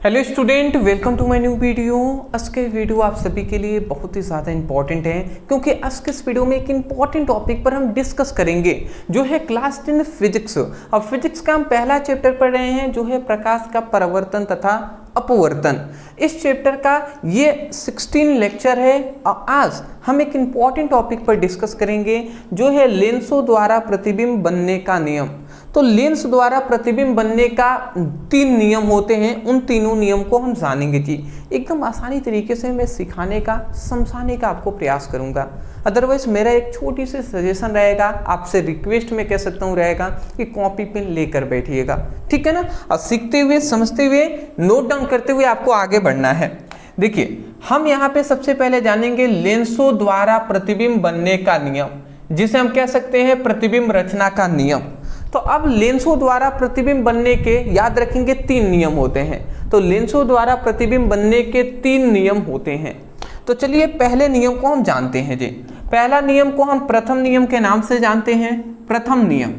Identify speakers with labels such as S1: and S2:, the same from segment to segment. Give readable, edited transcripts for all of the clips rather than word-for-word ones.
S1: Hello student, welcome to my new video. आज के video आप सभी के लिए बहुत ही ज़्यादा इंपॉर्टेंट है क्योंकि आज के इस वीडियो में एक इंपॉर्टेंट टॉपिक पर हम डिस्कस करेंगे जो है क्लास 10 फिजिक्स। अब फिजिक्स का हम पहला चैप्टर पढ़ रहे हैं जो है प्रकाश का परावर्तन तथा अपवर्तन। इस चैप्टर का ये 16 लेक्चर है और आज हम एक इंपॉर्टेंट टॉपिक पर डिस्कस करेंगे जो है लेंसों द्वारा प्रतिबिंब बनने का नियम। तो लेंस द्वारा प्रतिबिंब बनने का 3 नियम होते हैं, उन तीनों नियम को हम जानेंगे जी। एकदम आसानी तरीके से मैं सिखाने का समझाने का आपको प्रयास करूंगा। अदरवाइज मेरा एक छोटी सी सजेशन रहेगा, आपसे रिक्वेस्ट में कह सकता हूँ रहेगा कि कॉपी पेन लेकर बैठिएगा, ठीक है ना। और सीखते हुए समझते हुए नोट डाउन करते हुए आपको आगे बढ़ना है। देखिए, हम यहाँ पे सबसे पहले जानेंगे लेंसों द्वारा प्रतिबिंब बनने का नियम, जिसे हम कह सकते हैं प्रतिबिंब रचना का नियम। तो अब लेंसों द्वारा प्रतिबिंब बनने के याद रखेंगे 3 नियम होते हैं। तो लेंसों द्वारा प्रतिबिंब बनने के 3 नियम होते हैं। तो चलिए पहले नियम को हम जानते हैं जी। पहला नियम को हम प्रथम नियम के नाम से जानते हैं, प्रथम नियम।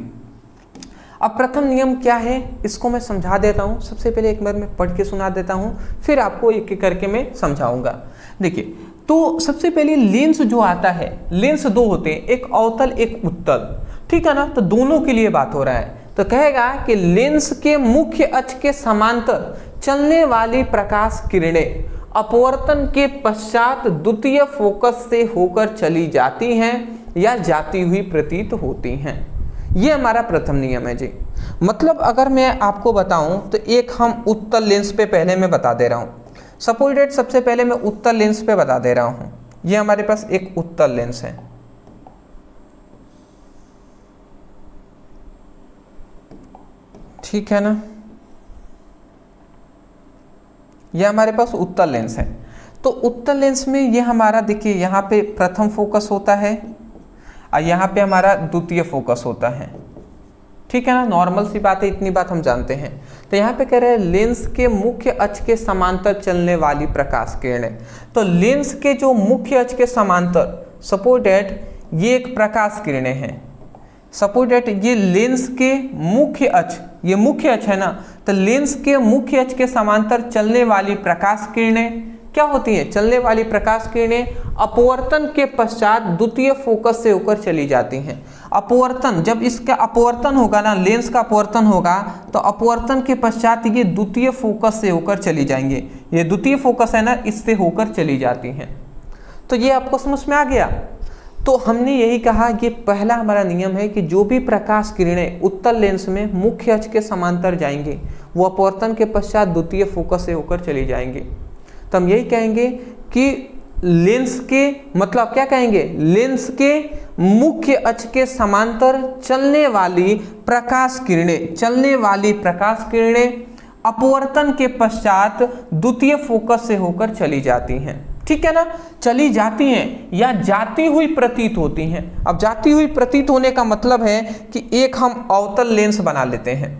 S1: अब प्रथम नियम क्या है इसको मैं समझा देता हूँ। सबसे पहले एक बार मैं पढ़ के सुना देता हूँ, फिर आपको एक एक करके मैं समझाऊंगा। देखिए, तो सबसे पहले लेंस जो आता है, लेंस 2 होते हैं, एक अवतल एक उत्तल, ठीक है ना। तो दोनों के लिए बात हो रहा है। तो कहेगा कि लेंस के मुख्य अक्ष के समांतर चलने वाली प्रकाश किरणें अपवर्तन के पश्चात द्वितीय फोकस से होकर चली जाती हैं या जाती हुई प्रतीत होती हैं। ये हमारा प्रथम नियम है जी। मतलब अगर मैं आपको बताऊं तो एक हम उत्तल लेंस पे पहले मैं बता दे रहा हूं। सपोज दैट सबसे पहले मैं उत्तल लेंस पे बता दे रहा हूं। ये हमारे पास एक उत्तल लेंस है, ठीक है ना। यह हमारे पास उत्तल लेंस है। तो उत्तल लेंस में ये हमारा देखिए यहाँ पे प्रथम फोकस होता है और यहाँ पे हमारा द्वितीय फोकस होता है, ठीक है ना। नॉर्मल सी बात है, इतनी बात हम जानते हैं। तो यहाँ पे कह रहे हैं लेंस के मुख्य अक्ष के समांतर चलने वाली प्रकाश किरणें। तो लेंस के जो मुख्य अक्ष के समांतर, सपोज दैट ये एक प्रकाश किरणें हैं, सपोज दैट ये लेंस के मुख्य अक्ष, ये मुख्य अक्ष है ना। तो लेंस के मुख्य अक्ष के समांतर चलने वाली प्रकाश किरणें क्या होती हैं? चलने वाली प्रकाश किरणें अपवर्तन के पश्चात द्वितीय फोकस से होकर चली जाती हैं। अपवर्तन, जब इसका अपवर्तन होगा ना, लेंस का अपवर्तन होगा, तो अपवर्तन के पश्चात ये द्वितीय फोकस से होकर चली जाएंगे। ये द्वितीय फोकस है ना, इससे होकर चली जाती हैं। तो ये आपको समझ में आ गया। तो हमने यही कहा, ये पहला हमारा नियम है कि जो भी प्रकाश किरणें उत्तल लेंस में मुख्य अक्ष के समांतर जाएंगे वो अपवर्तन के पश्चात द्वितीय फोकस से होकर चली जाएंगे। तो हम यही कहेंगे कि लेंस के मतलब क्या कहेंगे, लेंस के मुख्य अक्ष के समांतर चलने वाली प्रकाश किरणें, चलने वाली प्रकाश किरणें अपवर्तन के पश्चात द्वितीय फोकस से होकर चली जाती हैं, ठीक है ना। चली जाती हैं या जाती हुई प्रतीत होती हैं। अब जाती हुई प्रतीत होने का मतलब है कि एक हम अवतल लेंस बना लेते हैं।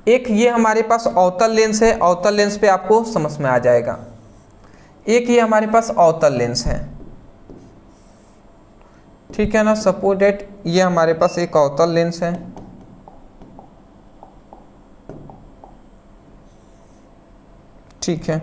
S1: एक ये हमारे पास अवतल लेंस है, अवतल लेंस पे आपको समझ में आ जाएगा। एक ये हमारे पास अवतल लेंस है, ठीक है ना। सपोज दैट ये हमारे पास एक अवतल लेंस है, ठीक है।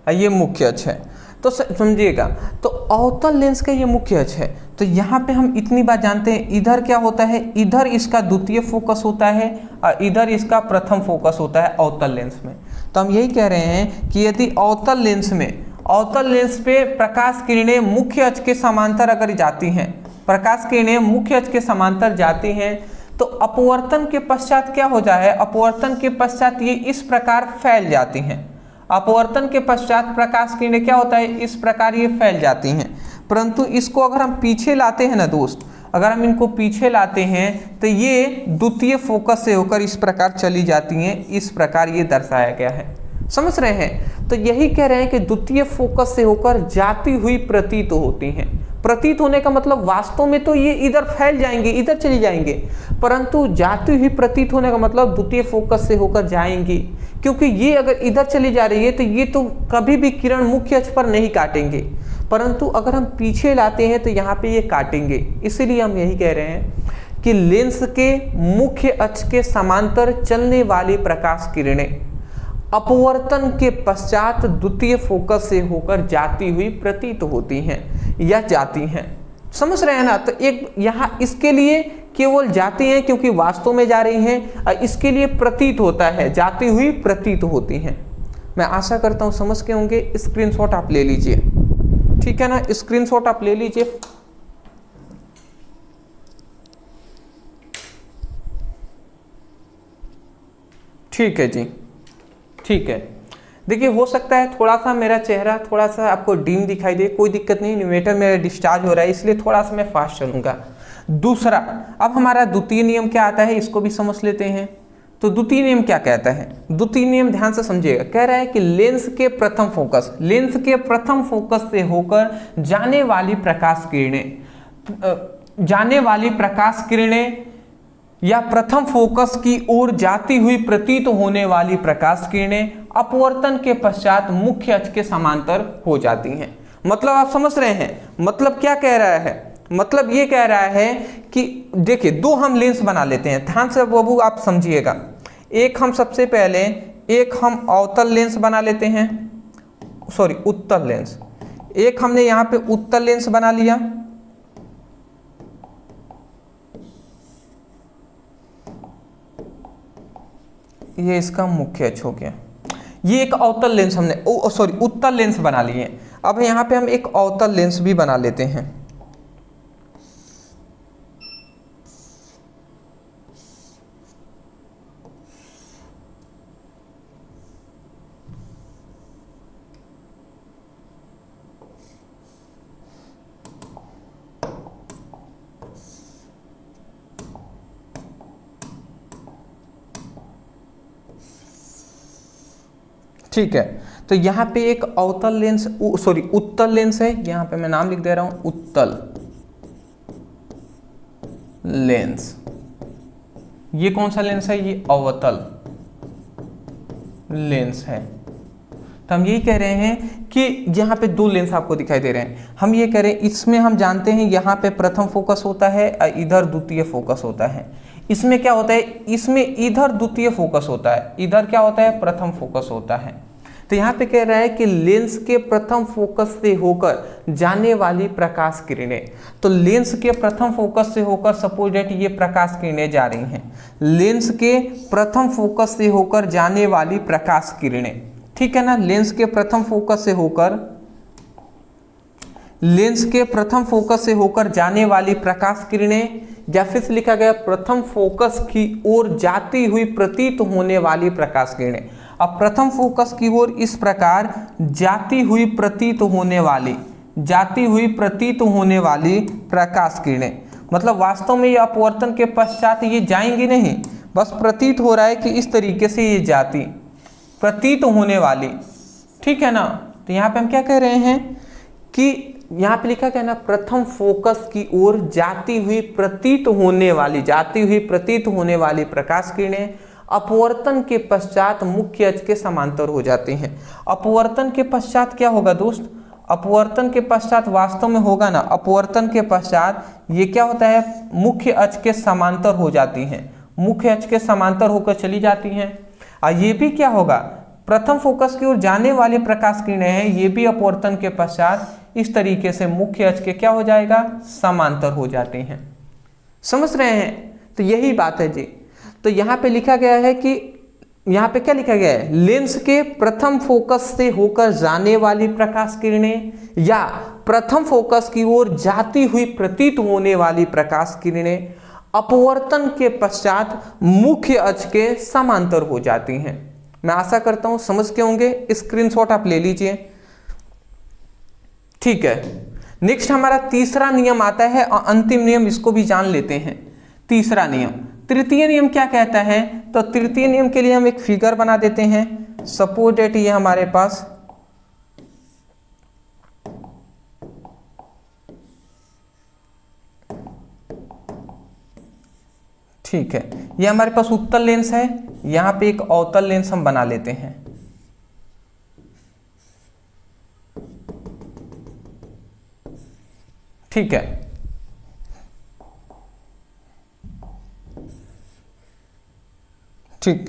S1: ये मुख्य अक्ष है, तो समझिएगा। तो अवतल लेंस का ये मुख्य अक्ष है। तो यहाँ पे हम इतनी बात जानते हैं, इधर क्या होता है, इधर इसका द्वितीय फोकस होता है और इधर इसका प्रथम फोकस होता है अवतल लेंस में। तो हम यही कह रहे हैं कि यदि अवतल लेंस में, अवतल लेंस पे प्रकाश किरणें मुख्य अक्ष के समांतर अगर जाती हैं, प्रकाश किरणें मुख्य अक्ष के समांतर जाती हैं, तो अपवर्तन के पश्चात क्या हो जाए, अपवर्तन के पश्चात ये इस प्रकार फैल जाती हैं। अपवर्तन के पश्चात प्रकाश किरणें क्या होता है, इस प्रकार ये फैल जाती हैं। परंतु इसको अगर हम पीछे लाते हैं ना दोस्त, अगर हम इनको पीछे लाते हैं तो ये द्वितीय फोकस से होकर इस प्रकार चली जाती हैं। इस प्रकार ये दर्शाया गया है, समझ रहे हैं। तो यही कह रहे हैं कि द्वितीय फोकस से होकर जाती हुई प्रतीत होती हैं। प्रतीत होने का मतलब वास्तव में तो ये इधर फैल जाएंगे, इधर चली जाएंगे, परंतु जाती हुई प्रतीत होने का मतलब द्वितीय फोकस से होकर जाएंगी। क्योंकि ये अगर इधर चली जा रही है तो ये तो कभी भी किरण मुख्य अक्ष पर नहीं काटेंगे, परंतु अगर हम पीछे लाते हैं तो यहाँ पे ये काटेंगे। इसीलिए हम यही कह रहे हैं कि लेंस के मुख्य अक्ष के समांतर चलने वाली प्रकाश किरणें अपवर्तन के पश्चात द्वितीय फोकस से होकर जाती हुई प्रतीत होती हैं या जाती हैं। समझ रहे हैं ना? तो एक यहाँ इसके लिए केवल जाती हैं क्योंकि वास्तव में जा रही हैं, और इसके लिए प्रतीत होता है, जाती हुई प्रतीत होती हैं। मैं आशा करता हूँ समझ के होंगे। स्क्रीनशॉट आप ले लीजिए, ठीक है ना? स्क्रीनशॉट आप ले लीजिए। ठीक है जी, ठीक है। देखिए हो सकता है थोड़ा सा मेरा चेहरा थोड़ा सा आपको डीम दिखाई दे, कोई दिक्कत नहीं, इन्वर्टर मेरा डिस्चार्ज हो रहा है इसलिए थोड़ा सा मैं फास्ट चलूंगा। दूसरा, अब हमारा द्वितीय नियम क्या आता है इसको भी समझ लेते हैं। तो द्वितीय नियम क्या कहता है? द्वितीय नियम ध्यान से समझिएगा। कह रहा है कि लेंस के प्रथम फोकस से होकर जाने वाली प्रकाश किरणें या प्रथम फोकस की ओर जाती हुई प्रतीत होने वाली प्रकाश किरणें अपवर्तन के पश्चात मुख्य अक्ष के समांतर हो जाती हैं। मतलब आप समझ रहे हैं? मतलब क्या कह रहा है? मतलब ये कह रहा है कि देखिए दो हम लेंस बना लेते हैं, ध्यान से बाबू आप समझिएगा। एक हम सबसे पहले अवतल लेंस बना लेते हैं, सॉरी उत्तल लेंस। एक हमने यहाँ पे उत्तल लेंस बना लिया, ये इसका मुख्य अक्ष हो गया। ये एक अवतल लेंस हमने उत्तल लेंस बना लिए। अब यहाँ पे हम एक अवतल लेंस भी बना लेते हैं। ठीक है, तो यहाँ पे एक अवतल लेंस उत्तल लेंस है, यहाँ पे मैं नाम लिख दे रहा हूं उत्तल लेंस। ये कौन सा लेंस है? ये अवतल लेंस है। तो हम यही कह रहे हैं कि यहाँ पे दो लेंस आपको दिखाई दे रहे हैं। हम ये कह रहे हैं इसमें हम जानते हैं यहाँ पे प्रथम फोकस होता है और इधर द्वितीय फोकस होता है। इसमें क्या होता है? इसमें इधर द्वितीय फोकस होता है, इधर क्या होता है? प्रथम फोकस होता है। तो यहाँ पे कह रहा है कि लेंस के प्रथम फोकस से होकर जाने वाली प्रकाश किरणें, तो लेंस के प्रथम फोकस से होकर सपोज डेट ये प्रकाश किरणें जा रही हैं, लेंस के प्रथम फोकस से होकर जाने वाली प्रकाश किरणें, ठीक है ना? लेंस के प्रथम फोकस से होकर जाने वाली प्रकाश किरणें, या फिर से लिखा गया प्रथम फोकस की ओर जाती हुई प्रतीत होने वाली प्रकाश किरणें। अब प्रथम फोकस की ओर इस प्रकार जाती हुई प्रतीत होने वाली प्रकाश किरणें, मतलब वास्तव में ये अपवर्तन के पश्चात ये जाएंगी नहीं, बस प्रतीत हो रहा है कि इस तरीके से ये जाती प्रतीत होने वाली, ठीक है ना? तो यहाँ पे हम क्या कह रहे हैं कि यहाँ पे लिखा गया ना प्रथम फोकस की ओर जाती हुई प्रतीत होने वाली प्रकाश किरणें अपवर्तन के पश्चात मुख्य अक्ष के समांतर हो जाते हैं। अपवर्तन के पश्चात क्या होगा दोस्त? अपवर्तन के पश्चात वास्तव में होगा ना, अपवर्तन के पश्चात ये क्या होता है? मुख्य अक्ष के समांतर हो जाती हैं, मुख्य अक्ष के समांतर होकर चली जाती हैं। और ये भी क्या होगा? प्रथम फोकस की ओर जाने वाली प्रकाश किरणें हैं, ये भी अपवर्तन के पश्चात इस तरीके से मुख्य अक्ष के क्या हो जाएगा? समांतर हो जाते हैं। समझ रहे हैं? तो यही बात है जी। तो यहाँ पे लिखा गया है कि यहाँ पे क्या लिखा गया है? लेंस के प्रथम फोकस से होकर जाने वाली प्रकाश किरणें या प्रथम फोकस की ओर जाती हुई प्रतीत होने वाली प्रकाश किरणें अपवर्तन के पश्चात मुख्य अक्ष के समांतर हो जाती हैं। मैं आशा करता हूं समझ के होंगे। स्क्रीनशॉट आप ले लीजिए, ठीक है। नेक्स्ट हमारा तीसरा नियम आता है और अंतिम नियम, इसको भी जान लेते हैं। तीसरा नियम, तृतीय नियम क्या कहता है? तो तृतीय नियम के लिए हम एक फिगर बना देते हैं। सपोज डेट ये हमारे पास ठीक है, ये हमारे पास उत्तल लेंस है, यहां पे एक अवतल लेंस हम बना लेते हैं। ठीक है, ठीक,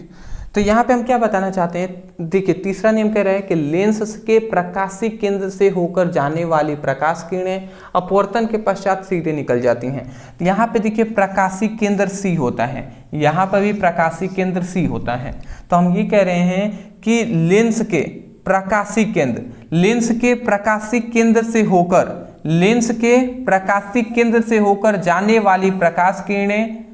S1: तो यहाँ पे हम क्या बताना चाहते हैं, देखिए तीसरा नियम कह रहा है कि लेंस के प्रकाशीय केंद्र से होकर जाने वाली प्रकाश किरणें अपवर्तन के पश्चात सीधे निकल जाती हैं। तो यहाँ पे देखिए प्रकाशीय केंद्र सी होता है, यहाँ पर भी प्रकाशीय केंद्र सी होता है। तो हम ये कह रहे हैं कि लेंस के प्रकाशीय केंद्र, लेंस के प्रकाशीय केंद्र से होकर, लेंस के प्रकाशीय केंद्र से होकर जाने वाली प्रकाश किरणें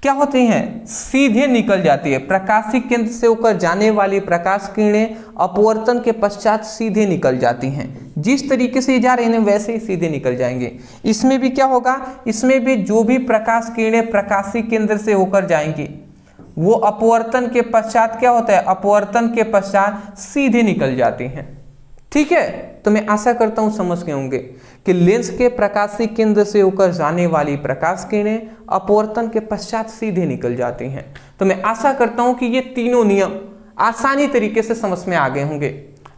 S1: क्या होती हैं, सीधे निकल जाती है। प्रकाशीय केंद्र से होकर जाने वाली प्रकाश किरणें अपवर्तन के पश्चात सीधे निकल जाती हैं। जिस तरीके से जा रहे हैं वैसे ही सीधे निकल जाएंगे। इसमें भी क्या होगा, इसमें भी जो भी प्रकाश किरणें प्रकाशीय केंद्र से होकर जाएंगी वो अपवर्तन के पश्चात क्या होता है, अपवर्तन के पश्चात सीधे निकल जाती हैं। ठीक है, तो मैं आशा करता हूं समझ गए होंगे कि लेंस के प्रकाशीय केंद्र से होकर जाने वाली प्रकाश किरणें अपवर्तन के पश्चात सीधे निकल जाती हैं। तो मैं आशा करता हूं कि ये तीनों नियम आसानी तरीके से समझ में आ गए होंगे।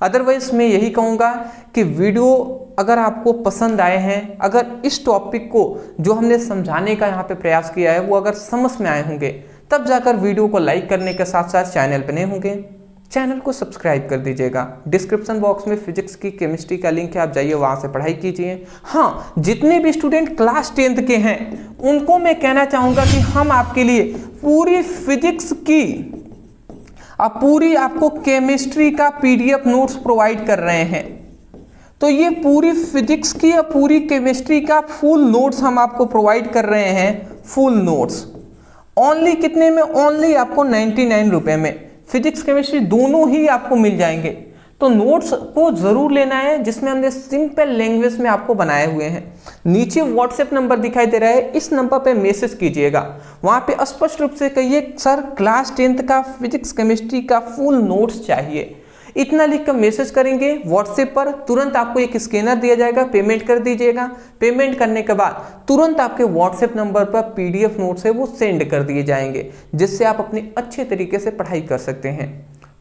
S1: अदरवाइज मैं यही कहूंगा कि वीडियो अगर आपको पसंद आए हैं, अगर इस टॉपिक को जो हमने समझाने का यहाँ पे प्रयास किया है वो अगर समझ में आए होंगे, तब जाकर वीडियो को लाइक करने के साथ साथ चैनल पर नए होंगे चैनल को सब्सक्राइब कर दीजिएगा। डिस्क्रिप्शन बॉक्स में फिजिक्स की, केमिस्ट्री का लिंक है, आप जाइए वहाँ से पढ़ाई कीजिए। हाँ, जितने भी स्टूडेंट क्लास 10th के हैं उनको मैं कहना चाहूँगा कि हम आपके लिए पूरी फिजिक्स की पूरी आपको केमिस्ट्री का PDF नोट्स प्रोवाइड कर रहे हैं। तो ये पूरी फिजिक्स की या पूरी केमिस्ट्री का फुल नोट्स हम आपको प्रोवाइड कर रहे हैं। फुल नोट्स ओनली कितने में, ओनली आपको 99 रुपये में फिजिक्स केमिस्ट्री दोनों ही आपको मिल जाएंगे। तो नोट्स को जरूर लेना है जिसमें हमने सिंपल लैंग्वेज में आपको बनाए हुए हैं। नीचे व्हाट्सएप नंबर दिखाई दे रहा है, इस नंबर पे मैसेज कीजिएगा। वहां पे स्पष्ट रूप से कहिए सर क्लास 10th का फिजिक्स केमिस्ट्री का फुल नोट्स चाहिए। इतना लिख कर मैसेज करेंगे व्हाट्सएप पर, तुरंत आपको एक स्कैनर दिया जाएगा, पेमेंट कर दीजिएगा। पेमेंट करने के बाद तुरंत आपके व्हाट्सएप नंबर पर PDF नोट्स है वो सेंड कर दिए जाएंगे, जिससे आप अपनी अच्छे तरीके से पढ़ाई कर सकते हैं।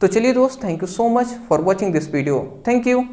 S1: तो चलिए दोस्त, thank you so much for watching this video. Thank you.